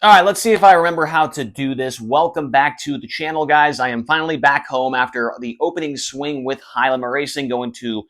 All right, let's see if I remember how to do this. Welcome back to the channel, guys. I am finally back home after the opening swing with Highland Racing, going to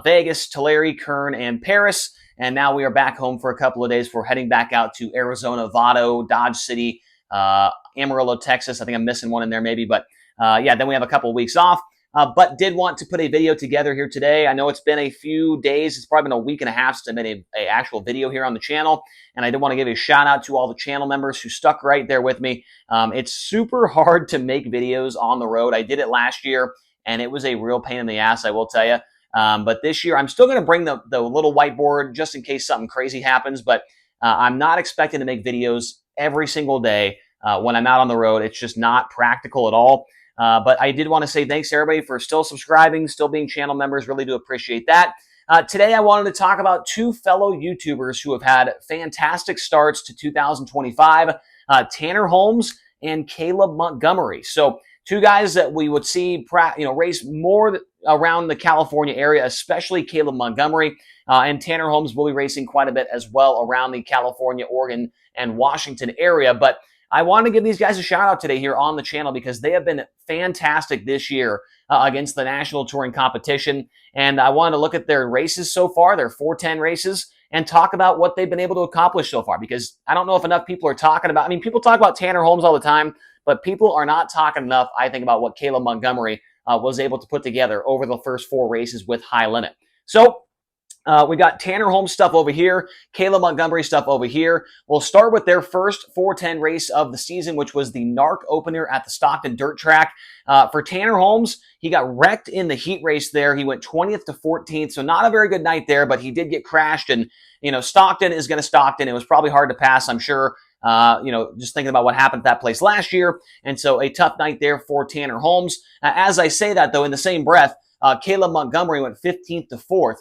Vegas, Tilleri, Kern, and Paris. And now we are back home for a couple of days before heading back out to Arizona, Vado, Dodge City, Amarillo, Texas. I think I'm missing one in there maybe, but yeah, then we have a couple of weeks off. But did want to put a video together here today. I know it's been a few days. It's probably been a week and a half since I made a actual video here on the channel. And I did want to give a shout out to all the channel members who stuck right there with me. It's super hard to make videos on the road. I did it last year, and it was a real pain in the ass, I will tell you. But this year, I'm still going to bring the little whiteboard just in case something crazy happens. But I'm not expecting to make videos every single day when I'm out on the road. It's just not practical at all. But I did want to say thanks to everybody for still subscribing, still being channel members. Really do appreciate that. Today, I wanted to talk about two fellow YouTubers who have had fantastic starts to 2025, Tanner Holmes and Kaleb Montgomery. So two guys that we would see race more around the California area, especially Kaleb Montgomery. And Tanner Holmes will be racing quite a bit as well around the California, Oregon, and Washington area. But I wanted to give these guys a shout out today here on the channel because they have been fantastic this year against the national touring competition. And I wanted to look at their races so far, their 410 races, and talk about what they've been able to accomplish so far. Because I don't know if enough people are talking about, people talk about Tanner Holmes all the time, but people are not talking enough, I think, about what Kaleb Montgomery was able to put together over the first four races with High Limit. So we got Tanner Holmes stuff over here, Kaleb Montgomery stuff over here. We'll start with their first 410 race of the season, which was the NARC opener at the Stockton dirt track. For Tanner Holmes, he got wrecked in the heat race there. He went 20th to 14th, so not a very good night there, but he did get crashed. And, Stockton is going to Stockton. It was probably hard to pass, I'm sure, just thinking about what happened at that place last year. And so a tough night there for Tanner Holmes. As I say that, though, in the same breath, Kaleb Montgomery went 15th to 4th.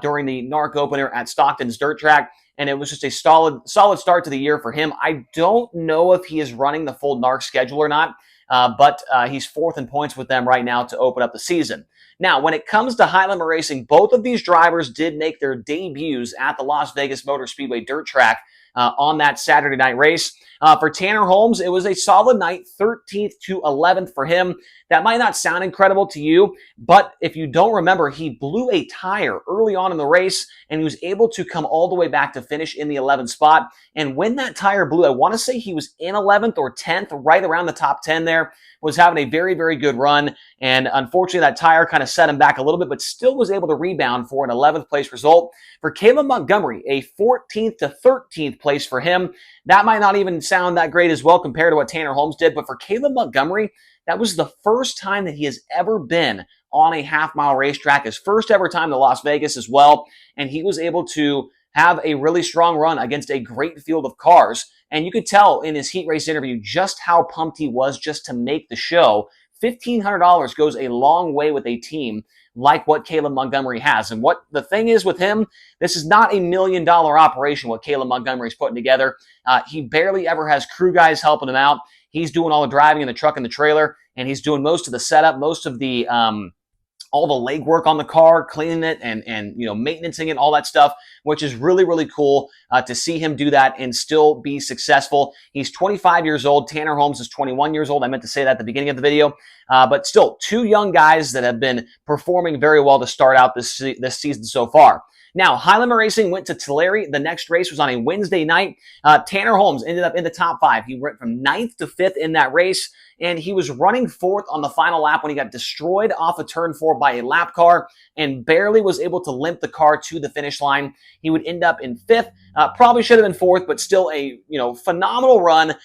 During the NARC opener at Stockton's dirt track, and it was just a solid start to the year for him. I don't know if he is running the full NARC schedule or not, but he's fourth in points with them right now to open up the season. Now, when it comes to High Limit Racing, both of these drivers did make their debuts at the Las Vegas Motor Speedway dirt track on that Saturday night race. For Tanner Holmes, it was a solid night, 13th to 11th for him. That might not sound incredible to you, but if you don't remember, he blew a tire early on in the race, and he was able to come all the way back to finish in the 11th spot. And when that tire blew, I want to say he was in 11th or 10th, right around the top 10 there, was having a very, very good run. And unfortunately, that tire kind of set him back a little bit, but still was able to rebound for an 11th place result. For Kaleb Montgomery, a 14th to 13th place for him. That might not even sound that great as well compared to what Tanner Holmes did, but for Kaleb Montgomery, that was the first time that he has ever been on a half-mile racetrack, his first ever time to Las Vegas as well, and he was able to have a really strong run against a great field of cars. And you could tell in his heat race interview just how pumped he was just to make the show. $1,500 goes a long way with a team like what Kaleb Montgomery has. And what the thing is with him, this is not $1 million operation what Kaleb Montgomery's putting together. He barely ever has crew guys helping him out. He's doing all the driving in the truck and the trailer, and he's doing most of the setup, most of the all the legwork on the car, cleaning it and maintaining it, all that stuff, which is really, really cool to see him do that and still be successful. He's 25 years old. Tanner Holmes is 21 years old. I meant to say that at the beginning of the video. But still, two young guys that have been performing very well to start out this season so far. Now, High Limit Racing went to Tilleri. The next race was on a Wednesday night. Tanner Holmes ended up in the top 5. He went from 9th to 5th in that race, and he was running 4th on the final lap when he got destroyed off of turn 4 by a lap car and barely was able to limp the car to the finish line. He would end up in 5th. Probably should have been 4th, but still a phenomenal run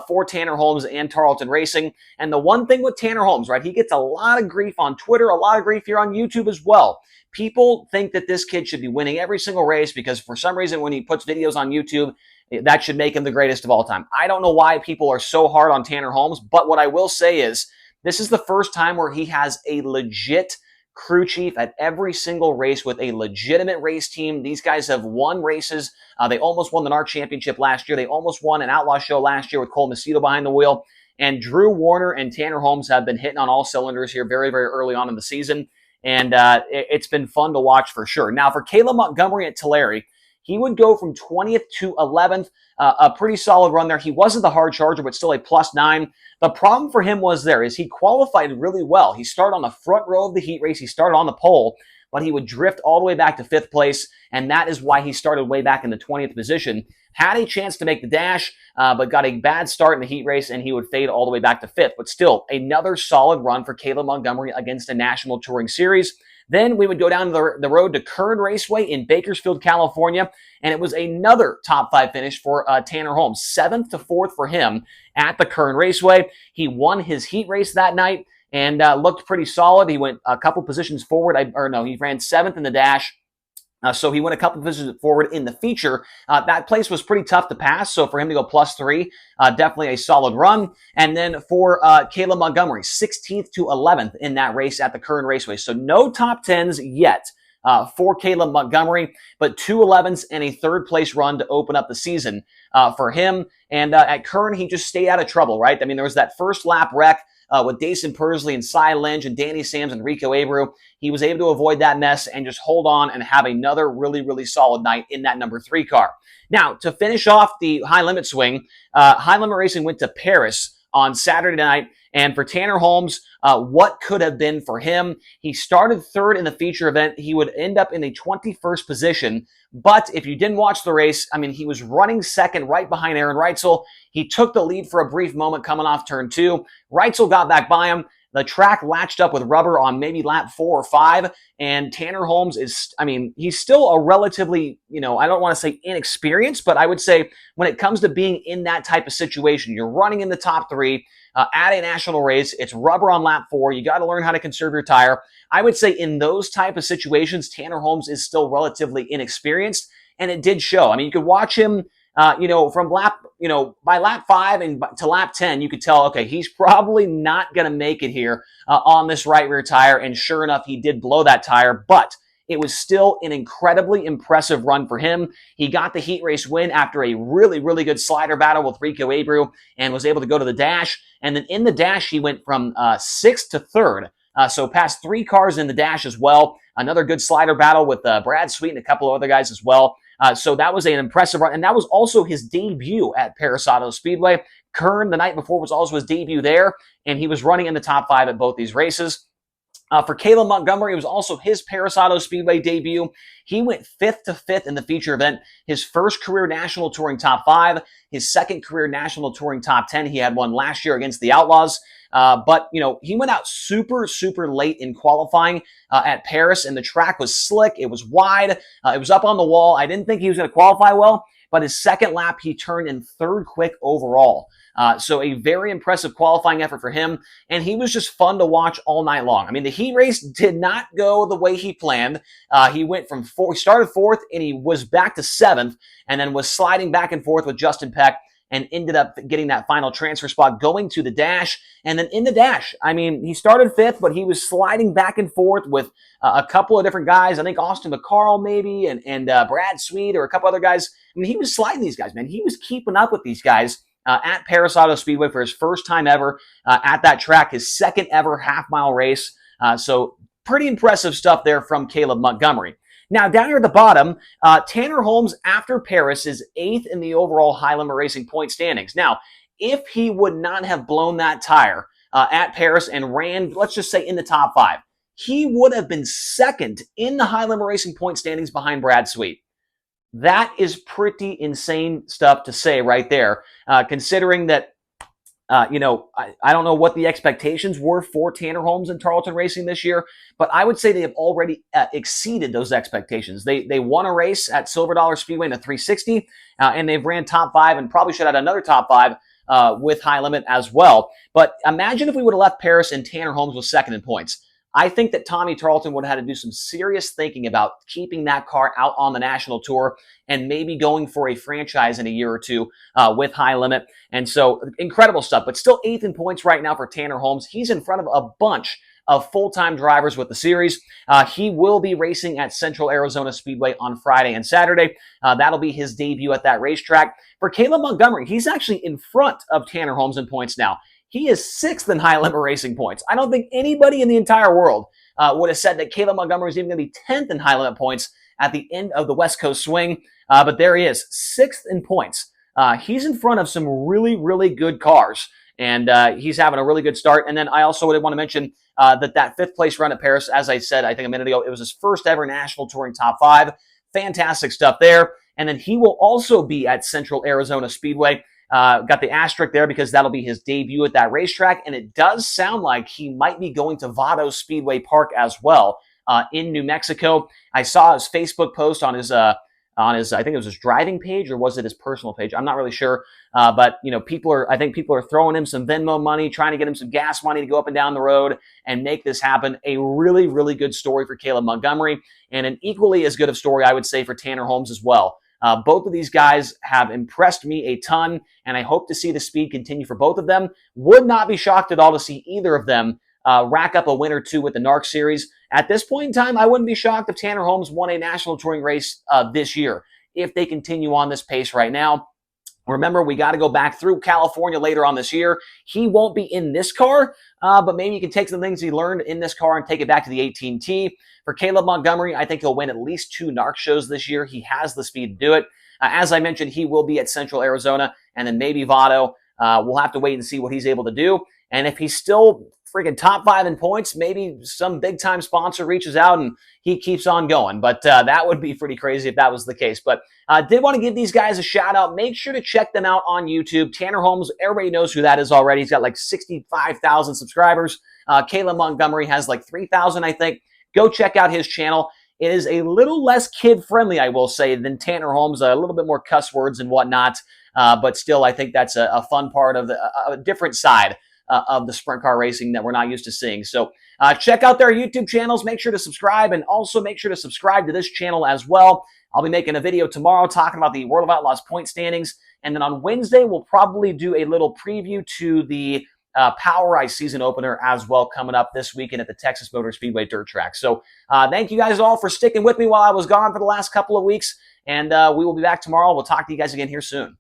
for Tanner Holmes and Tarleton Racing. And the one thing with Tanner Holmes, right, he gets a lot of grief on Twitter, a lot of grief here on YouTube as well. People think that this kid should be winning every single race because for some reason when he puts videos on YouTube, that should make him the greatest of all time. I don't know why people are so hard on Tanner Holmes, but what I will say is this is the first time where he has a legit crew chief at every single race with a legitimate race team. These guys have won races. They almost won the NARC championship last year. They almost won an Outlaw show last year with Cole Macedo behind the wheel. And Drew Warner and Tanner Holmes have been hitting on all cylinders here very, very early on in the season. And it's been fun to watch for sure. Now, for Kaleb Montgomery at Tilleri, he would go from 20th to 11th. A pretty solid run there. He wasn't the hard charger, but still a +9. The problem for him is he qualified really well. He started on the front row of the heat race. He started on the pole, but he would drift all the way back to 5th place, and that is why he started way back in the 20th position. Had a chance to make the dash, but got a bad start in the heat race, and he would fade all the way back to 5th. But still, another solid run for Kaleb Montgomery against a National Touring Series. Then we would go down the road to Kern Raceway in Bakersfield, California, and it was another top 5 finish for Tanner Holmes. 7th to 4th for him at the Kern Raceway. He won his heat race that night and looked pretty solid. He went a couple positions forward. He ran 7th in the dash. So he went a couple of positions forward in the feature. That place was pretty tough to pass, so for him to go +3, definitely a solid run. And then for Kaleb Montgomery, 16th to 11th in that race at the Kern Raceway. So no top 10s yet for Kaleb Montgomery, but 2 11s and a 3rd place run to open up the season for him. And at Kern, he just stayed out of trouble, right? I mean, there was that first lap wreck with Dason Persley and Cy Lynch and Danny Sams and Rico Abreu. He was able to avoid that mess and just hold on and have another really, really solid night in that number 3 car. Now, to finish off the high limit swing, High Limit Racing went to Paris on Saturday night. And for Tanner Holmes, what could have been for him? He started 3rd in the feature event. He would end up in the 21st position. But if you didn't watch the race, I mean, he was running 2nd right behind Aaron Reitzel. He took the lead for a brief moment coming off turn 2. Reitzel got back by him. The track latched up with rubber on maybe lap 4 or 5, and Tanner Holmes he's still a relatively, I don't want to say inexperienced, but I would say when it comes to being in that type of situation, you're running in the top 3 at a national race, it's rubber on lap 4, you got to learn how to conserve your tire. I would say in those type of situations, Tanner Holmes is still relatively inexperienced, and it did show. I mean, you could watch him from by lap 5 and to lap 10, you could tell, okay, he's probably not going to make it here on this right rear tire. And sure enough, he did blow that tire, but it was still an incredibly impressive run for him. He got the heat race win after a really, really good slider battle with Rico Abreu and was able to go to the dash. And then in the dash, he went from 6th to 3rd. So passed 3 cars in the dash as well. Another good slider battle with Brad Sweet and a couple of other guys as well. So that was an impressive run, and that was also his debut at Paris Auto Speedway. Kern, the night before, was also his debut there, and he was running in the top 5 at both these races. For Kaleb Montgomery, it was also his Paris Auto Speedway debut. He went 5th to 5th in the feature event. His first career National Touring Top 5, his second career National Touring Top 10. He had one last year against the Outlaws. But he went out super, super late in qualifying at Paris, and the track was slick. It was wide. It was up on the wall. I didn't think he was going to qualify well, but his second lap, he turned in 3rd quick overall. So a very impressive qualifying effort for him, and he was just fun to watch all night long. I mean, the heat race did not go the way he planned. He went from he started 4th, and he was back to 7th, and then was sliding back and forth with Justin Peck, and ended up getting that final transfer spot going to the dash. And then in the dash, I mean, he started 5th, but he was sliding back and forth with a couple of different guys. I think Austin McCarl maybe, and Brad Sweet or a couple other guys. I mean, he was sliding these guys, man. He was keeping up with these guys at Paris Auto Speedway for his first time ever at that track, his second ever half-mile race. So pretty impressive stuff there from Kaleb Montgomery. Now, down here at the bottom, Tanner Holmes, after Paris, is 8th in the overall High Limit Racing point standings. Now, if he would not have blown that tire at Paris and ran, let's just say, in the top 5, he would have been 2nd in the High Limit Racing point standings behind Brad Sweet. That is pretty insane stuff to say right there, considering that I don't know what the expectations were for Tanner Holmes and Tarleton Racing this year, but I would say they have already exceeded those expectations. They won a race at Silver Dollar Speedway in a 360, and they've ran top 5 and probably should have had another top 5 with High Limit as well. But imagine if we would have left Paris and Tanner Holmes was 2nd in points. I think that Tommy Tarleton would have had to do some serious thinking about keeping that car out on the national tour and maybe going for a franchise in a year or two with High Limit. And so incredible stuff, but still 8th in points right now for Tanner Holmes. He's in front of a bunch of full-time drivers with the series. He will be racing at Central Arizona Speedway on Friday and Saturday. That'll be his debut at that racetrack. For Kaleb Montgomery, he's actually in front of Tanner Holmes in points now. He is 6th in High Limit Racing points. I don't think anybody in the entire world would have said that Kaleb Montgomery is even going to be 10th in high limit points at the end of the West Coast swing. But there he is, 6th in points. He's in front of some really, really good cars, and he's having a really good start. And then I also would want to mention that 5th place run at Paris, as I said, I think a minute ago, it was his first ever National Touring Top 5. Fantastic stuff there. And then he will also be at Central Arizona Speedway. Got the asterisk there because that'll be his debut at that racetrack. And it does sound like he might be going to Vado Speedway Park as well in New Mexico. I saw his Facebook post on his, I think it was his driving page, or was it his personal page? I'm not really sure. But, you know, I think people are throwing him some Venmo money, trying to get him some gas money to go up and down the road and make this happen. A really, really good story for Kaleb Montgomery, and an equally as good of story, I would say, for Tanner Holmes as well. Both of these guys have impressed me a ton, and I hope to see the speed continue for both of them. Would not be shocked at all to see either of them rack up a win or two with the NARC series. At this point in time, I wouldn't be shocked if Tanner Holmes won a national touring race this year, if they continue on this pace right now. Remember, we got to go back through California later on this year. He won't be in this car, but maybe he can take some things he learned in this car and take it back to the 18T. For Kaleb Montgomery, I think he'll win at least 2 NARC shows this year. He has the speed to do it. As I mentioned, he will be at Central Arizona and then maybe Vado. We'll have to wait and see what he's able to do. And if he's still freaking top 5 in points, maybe some big-time sponsor reaches out and he keeps on going. But that would be pretty crazy if that was the case. But did want to give these guys a shout-out. Make sure to check them out on YouTube. Tanner Holmes, everybody knows who that is already. He's got like 65,000 subscribers. Kaleb Montgomery has like 3,000, I think. Go check out his channel. It is a little less kid-friendly, I will say, than Tanner Holmes. A little bit more cuss words and whatnot. But still, I think that's a fun part of a different side of the sprint car racing that we're not used to seeing. So check out their YouTube channels. Make sure to subscribe, and also make sure to subscribe to this channel as well. I'll be making a video tomorrow talking about the World of Outlaws point standings. And then on Wednesday, we'll probably do a little preview to the Power Ice season opener as well, coming up this weekend at the Texas Motor Speedway dirt track. So thank you guys all for sticking with me while I was gone for the last couple of weeks. And we will be back tomorrow. We'll talk to you guys again here soon.